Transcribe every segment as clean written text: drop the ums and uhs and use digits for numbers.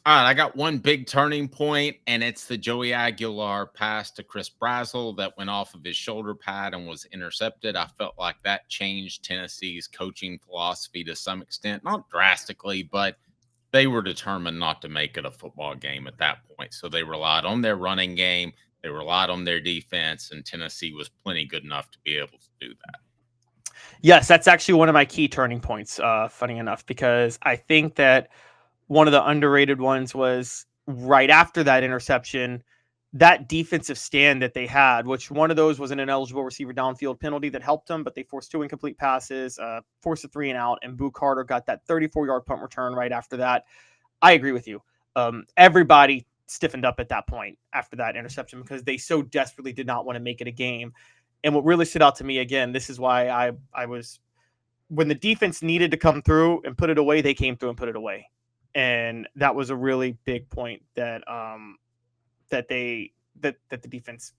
All right, I got one big turning point, and it's the Joey Aguilar pass to Chris Brazel that went off of his shoulder pad and was intercepted. I felt like that changed Tennessee's coaching philosophy to some extent, not drastically, but they were determined not to make it a football game at that point. So they relied on their running game, they relied on their defense, and Tennessee was plenty good enough to be able to do that. Yes, that's actually one of my key turning points, funny enough, because I think that one of the underrated ones was right after that interception, that defensive stand that they had, which one of those was an ineligible receiver downfield penalty that helped them, but they forced 2 incomplete passes, forced a 3 and out, and Boo Carter got that 34-yard punt return right after that. I agree with you. Everybody stiffened up at that point after that interception because they so desperately did not want to make it a game. And what really stood out to me, again, this is why I was, when the defense needed to come through and put it away, they came through and put it away. And that was a really big point that that the defense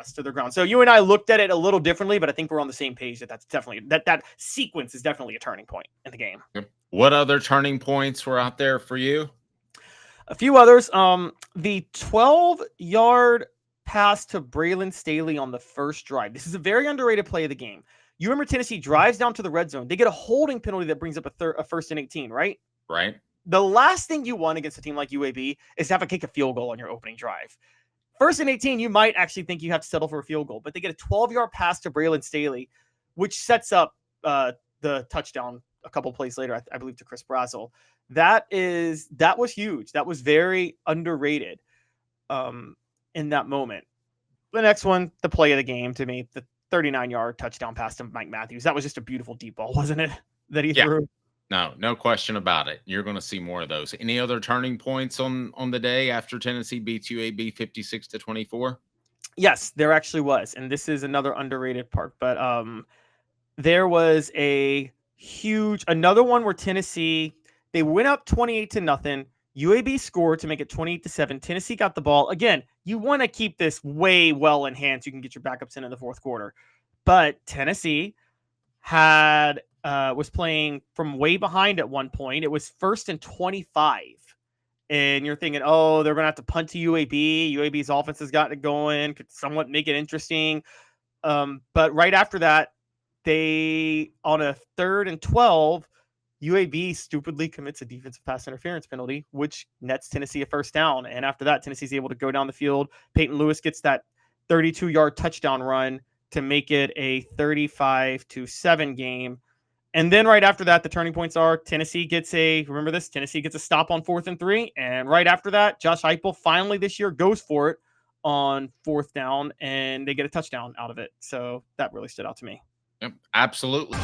stood their ground. So you and I looked at it a little differently, but I think we're on the same page that that's definitely that sequence is definitely a turning point in the game. What other turning points were out there for you? A few others. The 12-yard pass to Braylon Staley on the first drive. This is a very underrated play of the game. You remember Tennessee drives down to the red zone. They get a holding penalty that brings up a first and 18, right? Right. The last thing you want against a team like UAB is to have to kick a field goal on your opening drive. First and 18, you might actually think you have to settle for a field goal, but they get a 12-yard pass to Braylon Staley, which sets up the touchdown a couple plays later, I believe, to Chris Brazel. That was huge. That was very underrated in that moment. The next one, the play of the game to me, the 39-yard touchdown pass to Mike Matthews. That was just a beautiful deep ball, wasn't it? That he threw. No question about it. You're going to see more of those. Any other turning points on the day after Tennessee beats UAB 56-24? Yes, there actually was. And this is another underrated part. But there was another one where Tennessee, they went up 28-0. UAB scored to make it 28-7. Tennessee got the ball. Again, you want to keep this way well in hand so you can get your backups in the fourth quarter. But Tennessee was playing from way behind at one point. It was 1st and 25. And you're thinking, oh, they're going to have to punt to UAB. UAB's offense has gotten it going, could somewhat make it interesting. But right after that, they, on a 3rd and 12, UAB stupidly commits a defensive pass interference penalty, which nets Tennessee a first down. And after that, Tennessee's able to go down the field. Peyton Lewis gets that 32-yard touchdown run to make it a 35-7 game. And then right after that, the turning points are Tennessee gets a stop on 4th and 3. And right after that, Josh Heupel finally this year goes for it on 4th down, and they get a touchdown out of it. So that really stood out to me. Yep, absolutely.